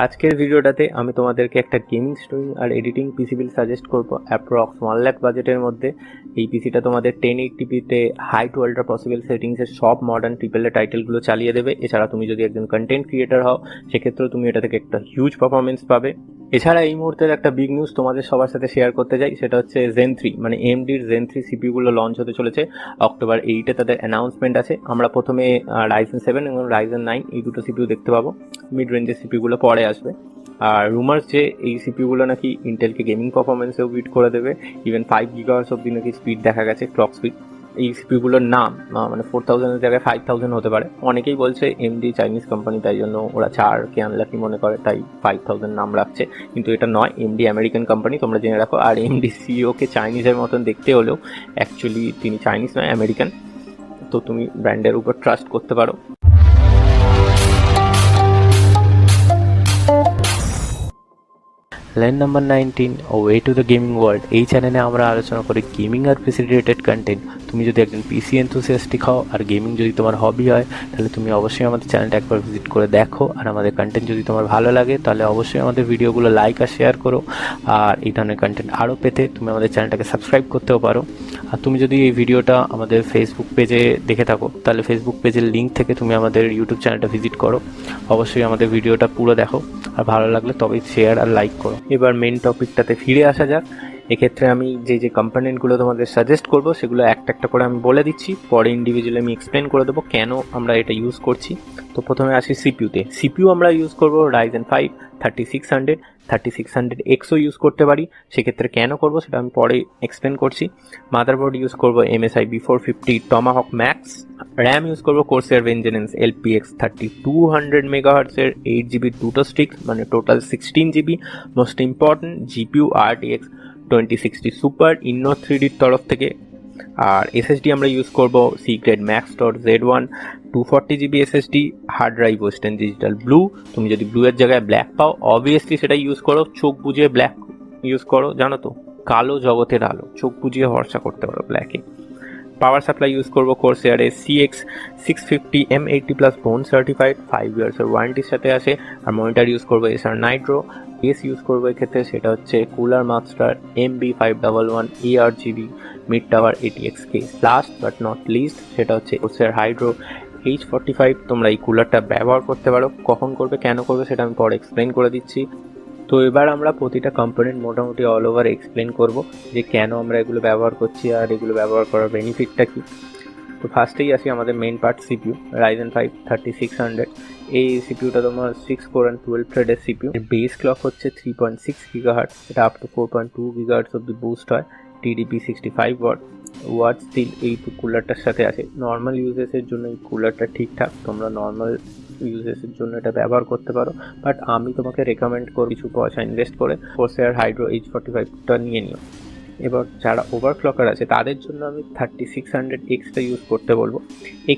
আজকের ভিডিওটাতে আমি তোমাদেরকে একটা গেমিং স্ট্রিমিং আর এডিটিং পিসি বিল সাজেস্ট করবো অ্যাপ্রক্স 1 লাখ বাজেটের মধ্যে। এই পিসিটা তোমাদের 1080p-তে হাই টু আল্ট্রা পসিবল সেটিংসের সব মডার্ন ট্রিপল এ টাইটেলগুলো চালিয়ে দেবে। এছাড়া তুমি যদি একজন কন্টেন্ট ক্রিয়েটার হও সেক্ষেত্রেও তুমি এটা থেকে একটা হিউজ পারফরমেন্স পাবে। এছাড়া এই মুহূর্তের একটা বিগ নিউজ তোমাদের সবার সাথে শেয়ার করতে চাই, সেটা হচ্ছে Zen 3 মানে AMDর Zen 3 সিপিইউগুলো লঞ্চ হতে চলেছে অক্টোবর 8-এ। তাদের অ্যানাউন্সমেন্ট আছে। আমরা প্রথমে Ryzen 7 এবং Ryzen 9 এই দুটো সিপিইউ দেখতে পাবো, মিড রেঞ্জের সিপিইউগুলো পরে আসবে। আর রুমার্স যে এই সিপিইউগুলো নাকি ইন্টেলকে গেমিং পারফরমেন্সেও বিট করে দেবে, ইভেন 5 GHz অব্দি নাকি স্পিড দেখা গেছে, ক্লক স্পিড। এই সিপিইউগুলোর নাম মানে 4000-এর জায়গায় 5000 হতে পারে। অনেকেই বলছে এমডি চাইনিজ কোম্পানি, তাই জন্য ওরা 4কে আনলাকি মনে করে, তাই 5000 নাম রাখছে, কিন্তু এটা নয়। এমডি আমেরিকান কোম্পানি, তোমরা জেনে রাখো। আর এমডি সিইওকে চাইনিজের মতন দেখতে হলেও অ্যাকচুয়ালি তিনি চাইনিজ নয়, আমেরিকান। তো তুমি ব্র্যান্ডের উপর ট্রাস্ট করতে পারো। Line number 19, way to the gaming world. এই চ্যানেলে আমরা আলোচনা করি গেমিং আর পিসি রিলেটেড কন্টেন্ট। তুমি যদি একজন পিসি এনথুসিয়াস্টিক হও আর গেমিং যদি তোমার হবি হয়, তাহলে তুমি অবশ্যই আমাদের চ্যানেলটা একবার ভিজিট করে দেখো। আর আমাদের কন্টেন্ট যদি তোমার ভালো লাগে তাহলে অবশ্যই আমাদের ভিডিওগুলো লাইক আর শেয়ার করো। আর এই ধরনের কন্টেন্ট আরও পেতে তুমি আমাদের চ্যানেলটাকে সাবস্ক্রাইব করতেও পারো। আর তুমি যদি এই ভিডিওটা আমাদের ফেসবুক পেজে দেখে থাকো, তাহলে ফেসবুক পেজের লিঙ্ক থেকে তুমি আমাদের ইউটিউব চ্যানেলটা ভিজিট করো। অবশ্যই আমাদের ভিডিওটা পুরো দেখো, আর ভালো লাগলে তবেই শেয়ার আর লাইক করো। এবার মেন টপিকটাতে ফিরে আসা যাক। এক্ষেত্রে আমি যে কম্পোনেন্টগুলো তোমাদের সাজেস্ট করব সেগুলো একটা একটা করে আমি বলে দিচ্ছি, পরে ইন্ডিভিজুয়ালি আমি এক্সপ্লেন করে দেবো কেন আমরা এটা ইউজ করছি। তো প্রথমে আসি সিপিইউতে। সিপিইউ আমরা ইউজ করব Ryzen 5 3600, 3600Xও ইউজ করতে পারি। সেক্ষেত্রে কেন করব সেটা আমি পরে এক্সপ্লেন করছি। মাদারবোর্ড ইউজ করব MSI B450 Tomahawk Max। RAM use করব Corsair Vengeance LPX 3200 MHz এর 8GB দুটো স্টিক, মানে total 16GB। Most important GPU RTX 2060 Super Inno 3Dর তরফ থেকে। আর এসএসডি আমরা ইউজ করব Seagate Max.Z1 240GB SSD। Hard drive western digital blue. তুমি যদি ব্লু এর জায়গায় ব্ল্যাক পাও, অবভিয়াসলি সেটা ইউজ করো। চোখ বুঝিয়ে ব্ল্যাক ইউজ করো, জানো তো, কালো জগতের আলো, চোখ বুঝিয়ে ভরসা করতে পারো ব্ল্যাকে। পাওয়ার সাপ্লাই ইউজ করব Corsair CX 650 M80+ বোন সার্টিফাইড, 5 years এর ওয়ারেন্টির সাথে আসে। আর মনিটর ইউজ করব Acer Nitro। বেস ইউজ করবো এক্ষেত্রে, সেটা হচ্ছে cooler master MB511 ARGB mid tower ATX case. Last but not list সেটা হচ্ছে Corsair Hydro H45। তোমরা এই কুলারটা ব্যবহার করতে পারো। কখন করবে, কেন করবে সেটা আমি পরে এক্সপ্লেন করে দিচ্ছি। তো এবার আমরা প্রতিটা কম্পোনেন্ট মোটামুটি অল ওভার এক্সপ্লেন করব যে কেন আমরা এগুলো ব্যবহার করছি আর এগুলো ব্যবহার করার বেনিফিটটা কী। তো ফার্স্টেই আসি আমাদের মেন পার্ট, সিপিইউ। Ryzen 5 3600, এই সিপিইউটা তোমার 6 কোর অ্যান্ড 12 থ্রেডের সিপিইউ। এর বেস ক্লক হচ্ছে 3.6 GHz, এটা আপ টু 4.2 GHz অব্দি বুস্ট হয়। TDP 65W। ওয়াট স্টিল এই কুলারটার সাথে আছে। নর্মাল ইউজেসের জন্য এই কুলারটা ঠিকঠাক, তোমরা নর্মাল ইউজেসের জন্য এটা ব্যবহার করতে পারো, বাট আমি তোমাকে রেকমেন্ড করব কিছু পয়সা ইনভেস্ট করে Corsair Hydro H45টা নিয়ে নিও। এবার যারা ওভারক্লকার আছে তাদের জন্য আমি 3600Xটা ইউজ করতে বলবো।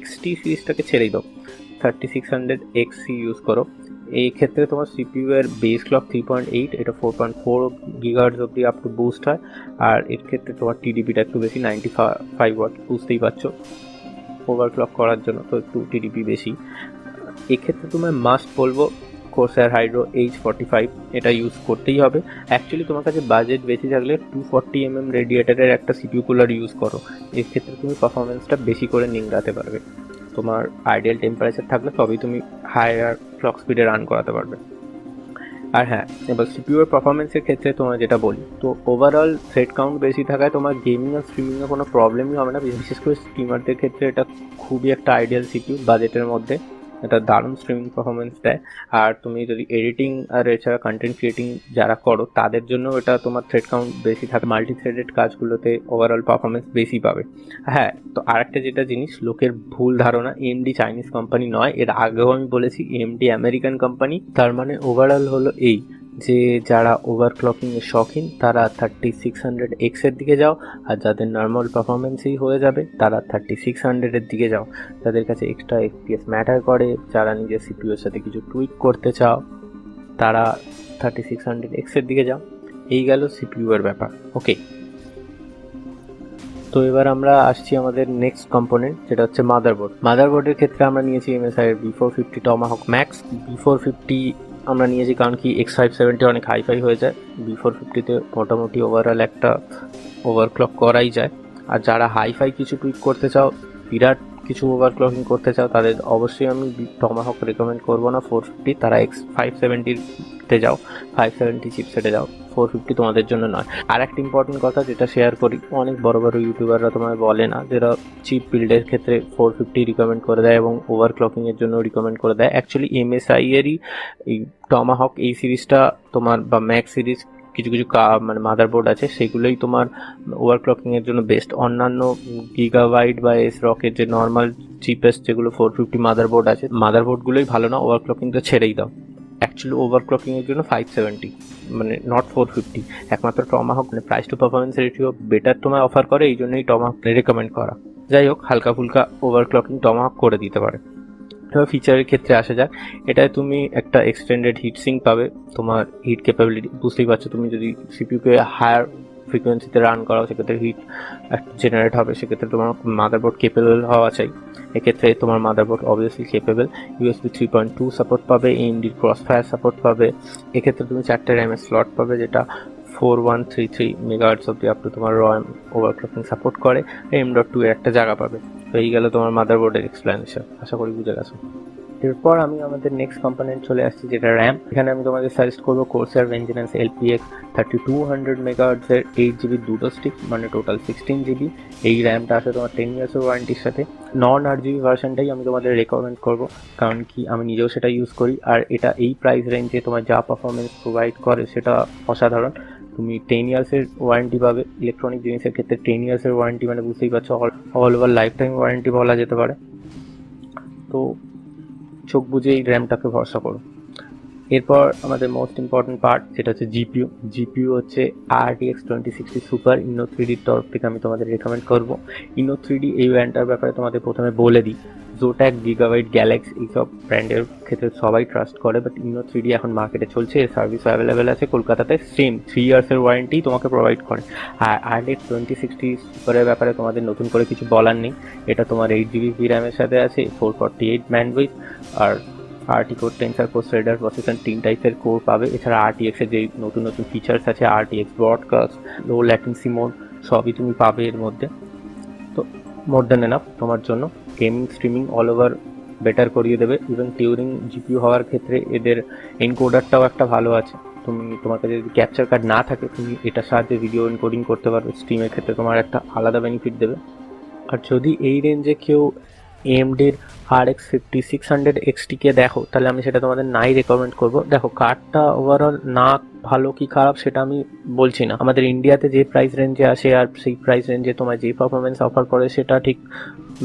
XT সিরিজটাকে ছেড়েই দাও, 3600XC ইউজ করো। এই ক্ষেত্রে তোমার সিপিইউ এর বেস ক্লক 3.8, এটা 4.4 GHz অব্দি আপ টু বুস্ট হয়। আর এর ক্ষেত্রে তোমার টিডিপিটা একটু বেশি, 95W, বুঝতেই পারছো ওভারক্লক করার জন্য তো একটু টিডিপি বেশি। এক্ষেত্রে তোমার মাস্ট বলবো Corsair Hydro H45, এটা ইউজ করতেই হবে। অ্যাকচুয়ালি তোমার কাছে বাজেট বেশি থাকলে 240mm রেডিয়েটারের একটা সিপিইউ কুলার ইউজ করো। এর ক্ষেত্রে তুমি পারফরমেন্সটা বেশি করে নিংড়াতে পারবে। তোমার আইডিয়াল টেম্পারেচার থাকলে তবেই তুমি হায়ার ক্লক স্পিডে রান করাতে পারবে। আর হ্যাঁ, এবার সিপিইউ এর পারফরমেন্সের ক্ষেত্রে তোমার যেটা বলি, তো ওভারঅল থ্রেড কাউন্ট বেশি থাকায় তোমার গেমিং আর স্ট্রিমিংয়ে কোনো প্রবলেমই হবে না। বিশেষ করে স্ট্রিমারদের ক্ষেত্রে এটা খুবই একটা আইডিয়াল সিপিইউ বাজেটের মধ্যে। এটা দারুণ স্ট্রিমিং পারফরমেন্স দেয়। আর তুমি যদি এডিটিং আর এছাড়া কন্টেন্ট ক্রিয়েটিং যারা করো তাদের জন্য এটা তোমার থ্রেড কাউন্ট বেশি থাকে, মাল্টি থ্রেডেড কাজগুলোতে ওভারঅল পারফরমেন্স বেশি পাবে। হ্যাঁ, তো আরেকটা যেটা জিনিস, লোকের ভুল ধারণা, এমডি চাইনিজ কোম্পানি নয়। এর আগেও আমি বলেছি এমডি আমেরিকান কোম্পানি। তার মানে ওভারঅল হলো এই যে যারা ওভারক্লকিংয়ের শখিন তারা 3600X এর দিকে যাও, আর যাদের নর্মাল পারফরমেন্সই হয়ে যাবে তারা 3600-এর দিকে যাও। যাদের কাছে এক্সট্রা FPS ম্যাটার করে, যারা নিজের সিপিইউর সাথে কিছু টুইক করতে চাও, তারা 3600X এর দিকে যাও। এই গেল সিপিইউ এর ব্যাপার। ওকে, তো এবার আমরা আসছি আমাদের নেক্সট কম্পোনেন্ট, যেটা হচ্ছে মাদারবোর্ড। মাদারবোর্ডের ক্ষেত্রে আমরা নিয়েছি MSI এর B450 Tomahawk Max। B450 আমরা নিয়েছি, কারণ কি X570 অনেক হাইফাই হয়ে যায়, B450-তে মোটামুটি ওভারঅল একটা ওভারক্লক করাই যায়। আর যারা হাইফাই কিছু টুইক করতে চাও, বিরাট কিছু ওভারক্লকিং করতে চাও, তাদের অবশ্যই আমি টমাহক রেকমেন্ড করবো না 450। তারা X570-তে যাও, 570 চিপসেটে যাও, 450 তোমাদের জন্য নয়। আর একটা ইম্পর্টেন্ট কথা যেটা শেয়ার করি, অনেক বড় বড় ইউটিউবাররা তোমায় বলে না, যারা চিপ বিল্ডের ক্ষেত্রে 450 রিকমেন্ড করে দেয় এবং ওভারক্লকিংয়ের জন্য রিকমেন্ড করে দেয়। অ্যাকচুয়ালি MSI-এরই এই টমাহক এই সিরিজটা তোমার, বা ম্যাক্স সিরিজ, কিছু কিছু মানে মাদারবোর্ড আছে, সেগুলোই তোমার ওভারক্লকিংয়ের জন্য বেস্ট। অন্যান্য গিগাবাইট বা এসরকের যে নর্মাল চিপেস্ট যেগুলো 450 মাদারবোর্ড আছে, মাদারবোর্ডগুলোই ভালো না, ওভারক্লকিংটা ছেড়েই দাও। অ্যাকচুয়ালি ওভারক্লকিংয়ের জন্য 570, মানে নট 450। একমাত্র টমাহক মানে price to performance ratio better তোমায় অফার করে, এই জন্যই টমাহক রেকমেন্ড করা। যাই হোক, হালকা ফুলকা ওভারক্লকিং টমাহক করে দিতে পারে। তবে ফিচারের ক্ষেত্রে আসা যাক, এটায় তুমি একটা এক্সটেন্ডেড হিট সিঙ্ক পাবে। তোমার হিট ক্যাপাবিলিটি বুঝতেই পারছো, তুমি যদি সিপিইউকে হায়ার ফ্রিকোয়েন্সিতে রান করাও সেক্ষেত্রে হিট জেনারেট হবে, সেক্ষেত্রে তোমার মাদারবোর্ড কেপেবল হওয়া চাই। এক্ষেত্রে তোমার motherboard obviously capable. USB 3.2 support পাবে, AMD ক্রসফায়ার সাপোর্ট পাবে। এক্ষেত্রে তুমি 4টে র্যামের স্লট পাবে, যেটা 4133 মেগাহার্টজ অব্দি আপ টু তোমার RAM ওভারক্লকিং সাপোর্ট করে। M.2 এর একটা জায়গা পাবে। তো এই গেল তোমার মাদারবোর্ডের এক্সপ্লেনেশন, আশা করি বুঝে গেছো। এরপর আমি আমাদের নেক্সট কম্পোনেন্ট চলে আসছি, যেটা র্যাম। এখানে আমি তোমাদের সাজেস্ট করবো Corsair Vengeance LPX 3200 মেগাহার্টজের 8GB দুটো স্টিক, মানে টোটাল 16GB। এই র্যামটা আসে তোমার 10 ইয়ার্সের ওয়ারেন্টির সাথে। নন 8GB ভার্সনটাই আমি তোমাদের রেকমেন্ড করবো, কারণ কি আমি নিজেও সেটা ইউজ করি, আর এটা এই প্রাইস রেঞ্জে তোমার যা পারফরমেন্স প্রোভাইড করে সেটা অসাধারণ। তুমি 10 ইয়ার্সের ওয়ারেন্টি পাবে। ইলেকট্রনিক জিনিসের ক্ষেত্রে 10 ইয়ার্সের ওয়ারেন্টি মানে বুঝতেই পারছো, all over life time warranty বলা যেতে পারে। তো চোখ বুঝে এই র্যামটাকে ভরসা করো। এরপর আমাদের মোস্ট ইম্পর্টেন্ট পার্ট, যেটা হচ্ছে জিপিইউ হচ্ছে RTX 2060 সুপার। ইনো 3Dর তরফ থেকে আমি তোমাদের রেকমেন্ড করবো। ইনো 3D এই ব্র্যান্ডটার ব্যাপারে তোমাদের প্রথমে বলে দিই, জোট্যাক, গিগাবাইট, গ্যালাক্সি এইসব ব্র্যান্ডের ক্ষেত্রে সবাই ট্রাস্ট করে, বাট ইনো 3D এখন মার্কেটে চলছে, এর সার্ভিসও অ্যাভেলেবেল আছে কলকাতাতে। সেম 3 ইয়ার্সের ওয়ারেন্টি তোমাকে প্রোভাইড করে। আর RTX 2060 সুপারের ব্যাপারে তোমাদের নতুন করে কিছু বলার নেই। এটা তোমার 8GB VRAM-এর সাথে আছে, 448 ব্যান্ডউইথ, আর RT কোর, টেন্সর কোর, থ্রেডার প্রসেসর, 3 টাইপের কোর পাবে। এছাড়া RTX এর যে নতুন নতুন ফিচার্স আছে, RTX ব্রডকাস্ট, লো ল্যাটেন্সি মোড, সবই তুমি পাবে এর মধ্যে। তো মোর দ্যান এনাফ তোমার জন্য। Gaming streaming all over better করিয়ে দেবে। ইভেন টিউরিং জিপিইউ হওয়ার ক্ষেত্রে এদের এনকোডারটাও একটা ভালো আছে। তোমার কাছে যদি ক্যাপচার কার্ড না থাকে, তুমি এটার সাহায্যে ভিডিও এনকোডিং করতে পারবে। স্ট্রিমের ক্ষেত্রে তোমার একটা আলাদা বেনিফিট দেবে। আর যদি এই রেঞ্জে কেউ AMDর RX 5600 XT-কে দেখো, তাহলে আমি সেটা তোমাদের নাই রেকমেন্ড করবো। দেখো, কার্ডটা ওভারঅল না ভালো কি খারাপ সেটা আমি বলছি না, আমাদের ইন্ডিয়াতে যে প্রাইস রেঞ্জে আসে আর সেই প্রাইস রেঞ্জে তোমার যে পারফরমেন্স অফার করে সেটা ঠিক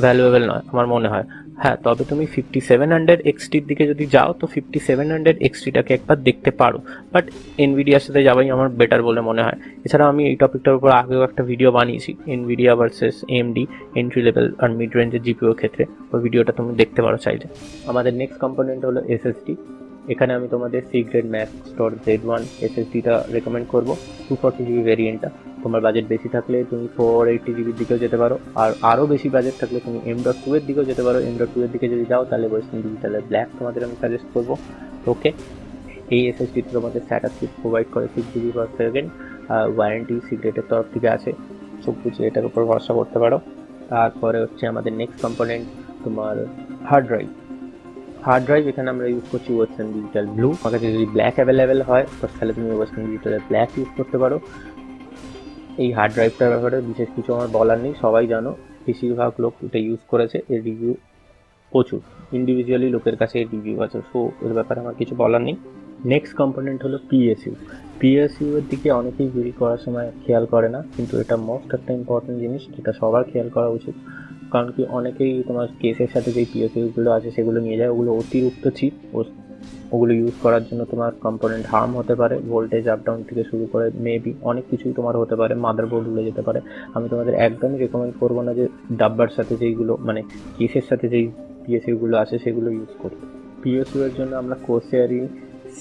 ভ্যালুয়েবল নয় আমার মনে হয়। হ্যাঁ, তবে তুমি 5700 XT-র দিকে যদি যাও, তো 5700 XT-টাকে একবার দেখতে পারো, বাট এনভিডিয়ার সাথে যাওয়াই আমার বেটার বলে মনে হয়। এছাড়া আমি এই টপিকটার উপর আগেও একটা ভিডিও বানিয়েছি, Nvidia versus AMD entry level আর মিড রেঞ্জের জিপিইউর ক্ষেত্রে। ওই ভিডিওটা তুমি দেখতে পারো চাইলে। আমাদের নেক্সট কম্পোনেন্ট হলো SSD। এখানে আমি তোমাদের সিক্রেট ম্যাক্স স্টোর Z1 SSD-টা রেকমেন্ড করবো, 240GB ভেরিয়েন্টটা। তোমার বাজেট বেশি থাকলে তুমি 480GB দিকেও যেতে পারো, আর আরও বেশি বাজেট থাকলে তুমি M.2 এর দিকেও যেতে পারো। M.2 এর দিকে যদি যাও, তাহলে ওয়েস্টার্ন ডিজিটালের ব্ল্যাক তোমাদের আমি সাজেস্ট করবো। ওকে, এই SSD-তে তোমাদের SATA চিপ প্রোভাইড করে 6GB/s। ওয়ারেন্টি সিক্রেটের তরফ থেকে আছে, সব কিছু এটার উপর ভরসা করতে পারো। তারপরে হচ্ছে আমাদের নেক্সট কম্পোনেন্ট তোমার হার্ড ড্রাইভ। এখানে আমরা ইউজ করছি ওয়েস্টার্ন ডিজিটাল ব্লু। আমার কাছে যদি ব্ল্যাক অ্যাভেলেবেল হয়, তাহলে তুমি ওয়েস্টার্ন ডিজিটালের ব্ল্যাক ইউজ করতে পারো। এই হার্ড ড্রাইভটার ব্যাপারে বিশেষ কিছু আমার বলার নেই, সবাই জানো, বেশিরভাগ লোক এটা ইউজ করেছে, এর রিভিউ প্রচুর, ইন্ডিভিজুয়ালি লোকের কাছে এর রিভিউ আছে, সো এর ব্যাপারে আমার কিছু বলার নেই। নেক্সট কম্পোনেন্ট হলো PSU এর দিকে অনেকেই বিল্ড করার সময় খেয়াল করে না, কিন্তু এটা মোস্ট একটা ইম্পর্টেন্ট জিনিস, যেটা সবার খেয়াল করা উচিত। কারণ কি, অনেকেই তোমার কেসের সাথে যেই PSUগুলো আছে সেগুলো নিয়ে যায়, ওগুলো অতিরিক্ত চিপ, ওগুলো ইউজ করার জন্য তোমার কম্পোনেন্ট হার্ম হতে পারে, ভোল্টেজ আপ ডাউন থেকে শুরু করে মেবি অনেক কিছুই তোমার হতে পারে, মাদারবোর্ড উড়ে যেতে পারে। আমি তোমাদের একদমই রেকমেন্ড করবো না যে ডাব্বার সাথে যেইগুলো, মানে কেসের সাথে যেই PSUগুলো আছে সেগুলো ইউজ করতে। PSU এর জন্য আমরা Corsair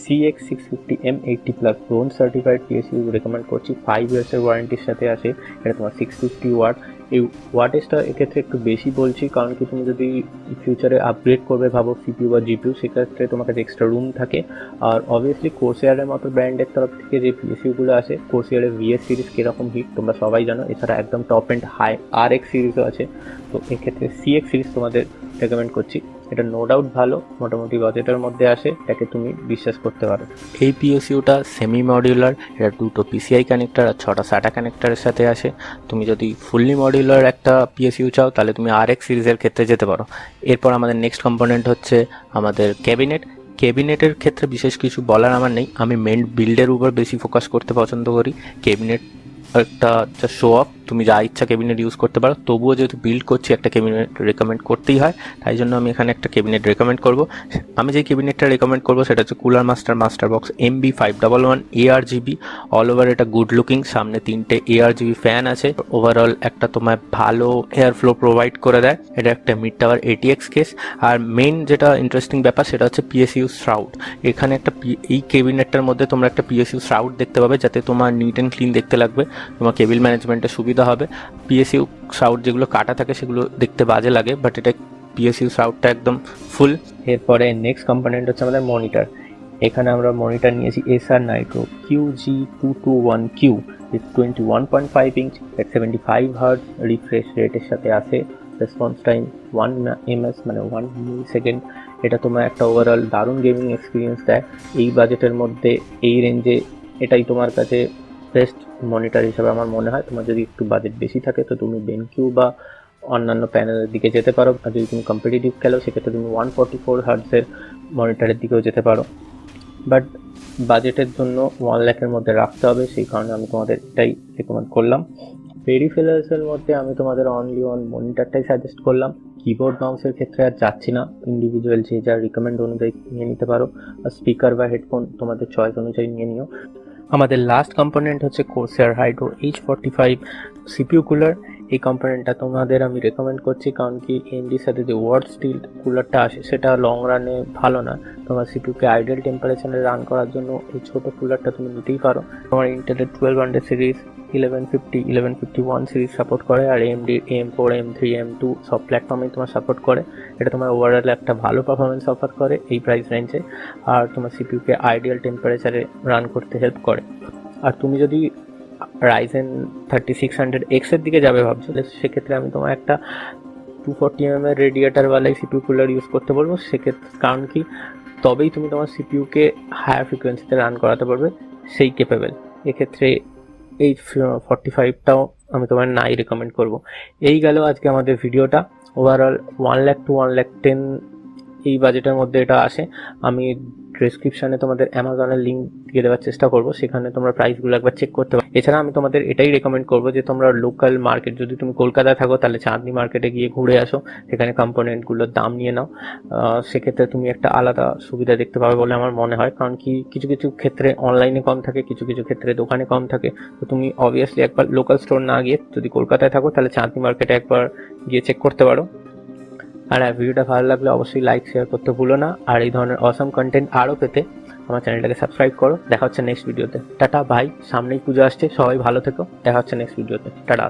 CX650M 80+ bronze certified PSU recommend করছি। 5 ইয়ার্সের ওয়ারেন্টির সাথে আসে। এটা তোমার 650 ওয়াট। এই ওয়াটেজটা এক্ষেত্রে একটু বেশি বলছি, কারণ কি তুমি যদি ফিউচারে আপগ্রেড করবে ভাবো সিপিইউ বা জিপিইউ, সেক্ষেত্রে তোমার কাছে এক্সট্রা রুম থাকে। আর অবভিয়াসলি কোর্সেয়ারের মতো ব্র্যান্ডের তরফ থেকে যে পিএসইউগুলো আসে, কোর্সেয়ারের VS সিরিজ কীরকম হিট তোমরা সবাই জানো। এছাড়া একদম টপ এন্ড হাই RX সিরিজও আছে। তো এক্ষেত্রে CX সিরিজ তোমাদের রেকমেন্ড করছি। এটা নো ডাউট ভালো, মোটামুটি বাজেটের মধ্যে আসে, এটাকে তুমি বিশ্বাস করতে পারো। এই পিএসইউটা সেমি মডিউলার, এটা 2টো PCI কানেক্টার আর 6টা SATA কানেক্টারের সাথে আসে। তুমি যদি ফুললি মডিউলার একটা পিএসইউ চাও তাহলে তুমি RX সিরিজের ক্ষেত্রে যেতে পারো। এরপর আমাদের নেক্সট কম্পোনেন্ট হচ্ছে আমাদের ক্যাবিনেটের ক্ষেত্রে বিশেষ কিছু বলার আমার নেই। আমি মেন বিল্ডের উপর বেশি ফোকাস করতে পছন্দ করি। ক্যাবিনেট একটা শো অফ, তুমি যা ইচ্ছা ক্যাবিনেট ইউজ করতে পারো, তবুও যেহেতু বিল্ড করছি একটা ক্যাবিনেট রেকমেন্ড করতেই হয়, তাই জন্য আমি এখানে একটা ক্যাবিনেট রেকমেন্ড করব। আমি যে ক্যাবিনেটটা রেকমেন্ড করবো সেটা হচ্ছে cooler master box MB511 ARGB। All over এটা গুড লুকিং, সামনে 3টে ARGB ফ্যান আছে। ওভারঅল একটা তোমার ভালো এয়ার ফ্লো প্রোভাইড করে দেয়। এটা একটা মিড টাওয়ার ATX কেস। আর মেইন যেটা ইন্টারেস্টিং ব্যাপার সেটা হচ্ছে PSU শ্রাউড। এখানে একটা এই ক্যাবিনেটটার মধ্যে তোমরা একটা PSU শ্রাউড দেখতে পাবে, যাতে তোমার নিট অ্যান্ড ক্লিন দেখতে লাগবে, তোমার কেবিল ম্যানেজমেন্টের সুবিধা হবে। PSU শ্রাউড যেগুলো কাটা থাকে সেগুলো দেখতে বাজে লাগে, বাট এটা PSU শ্রাউডটা একদম ফুল। এরপরে নেক্সট কম্পোনেন্ট হচ্ছে আমাদের মনিটর। এখানে আমরা মনিটর নিয়েছি Acer Nitro QG221Q with 21.5 inch at 75 hertz refresh রেটের সাথে আসে। রেসপন্স টাইম 1 ms মানে 1 মিলিসেকেন্ড। এটা তোমার একটা ওভারঅল দারুণ গেমিং এক্সপিরিয়েন্স দেয়। এই বাজেটের মধ্যে এই রেঞ্জে এটাই তোমার কাছে বেস্ট মনিটর হিসাবে আমার মনে হয়। তোমার যদি একটু বাজেট বেশি থাকে তো তুমি BenQ বা অন্যান্য প্যানেলের দিকে যেতে পারো। আর যদি তুমি কম্পিটিটিভ খেলো সেক্ষেত্রে তুমি 144 হার্টজের মনিটরের দিকেও যেতে পারো, বাট বাজেটের জন্য 1 লাখের মধ্যে রাখতে হবে, সেই কারণে আমি তোমাদের এটাই রেকমেন্ড করলাম। পেরিফেরালসের মধ্যে আমি তোমাদের অনলি ওয়ান মনিটরটাই সাজেস্ট করলাম। কিবোর্ড মাউসের ক্ষেত্রে আর যাচ্ছি না, ইন্ডিভিজুয়াল যে যার রিকমেন্ড অনুযায়ী নিয়ে নিতে পারো। আর স্পিকার বা হেডফোন তোমাদের চয়েস অনুযায়ী নিয়ে নিও। আমাদের লাস্ট কম্পোনেন্ট হচ্ছে কোর্সেয়ার হাইড্রো H45 CPU কুলার। এই কম্পোনেন্টটা তোমাদের আমি রেকমেন্ড করছি, কারণ কি AMDর সাথে যে ওয়ার্ড স্টিল কুলারটা আসে সেটা লং রানে ভালো না। তোমার সিপিইউকে আইডিয়াল টেম্পারেচারে রান করার জন্য এই ছোট কুলারটা তুমি নিতেই পারো। তোমার ইন্টেলের 1200 সিরিজ 1150 1151 সিরিজ সাপোর্ট করে, আর AMD AM4 AM3 AM2 সব প্ল্যাটফর্মেই তোমার সাপোর্ট করে। এটা তোমার ওভারঅল একটা ভালো পারফরমেন্স অফার করে এই প্রাইস রেঞ্জে, আর তোমার সিপিইউকে আইডিয়াল টেম্পারেচারে রান করতে হেল্প করে। আর তুমি যদি Ryzen 3600X এর দিকে যাবে ভাবছো, সেক্ষেত্রে আমি তোমার একটা 240mm এর রেডিয়েটারওয়ালাই সিপিইউ কুলার ইউজ করতে বলবো। সেক্ষেত্রে কারণ কি তবেই তুমি তোমার সিপিইউকে হায়ার ফ্রিকোয়েন্সিতে রান করাতে পারবে, সেই ক্যাপেবল। এক্ষেত্রে এই 45টাও আমি তোমার নাই রেকমেন্ড করব। এই গেল আজকে আমাদের ভিডিওটা। ওভারঅল 1 লাখ টু 1 লাখ 10 এই বাজেটের মধ্যে এটা আসে। আমি ডেসক্রিপশানে তোমাদের অ্যামাজনের লিঙ্ক দিয়ে দেওয়ার চেষ্টা করবো, সেখানে তোমরা প্রাইসগুলো একবার চেক করতে পারো। এছাড়া আমি তোমাদের এটাই রেকমেন্ড করবো যে তোমরা লোকাল মার্কেট, যদি তুমি কলকাতায় থাকো তাহলে চাঁদনি মার্কেটে গিয়ে ঘুরে আসো, সেখানে কম্পোনেন্টগুলোর দাম নিয়ে নাও। সেক্ষেত্রে তুমি একটা আলাদা সুবিধা দেখতে পাবে বলে আমার মনে হয়, কারণ কি কিছু কিছু ক্ষেত্রে অনলাইনে কম থাকে, কিছু কিছু ক্ষেত্রে দোকানে কম থাকে। তো তুমি অবভিয়াসলি একবার লোকাল স্টোর না গিয়ে যদি কলকাতায় থাকো তাহলে চাঁদনি মার্কেটে একবার গিয়ে চেক করতে পারো। আর ভিডিওটা ভালো লাগলে অবশ্যই লাইক শেয়ার করতে ভুলো না। আর এই ধরনের অসম কন্টেন্ট আরও পেতে আমার চ্যানেলটাকে সাবস্ক্রাইব করো। দেখা হচ্ছে নেক্সট ভিডিওতে। টাটা, ভাই, সামনেই পুজো আসছে, সবাই ভালো থেকো। দেখা হচ্ছে নেক্সট ভিডিওতে। টাটা।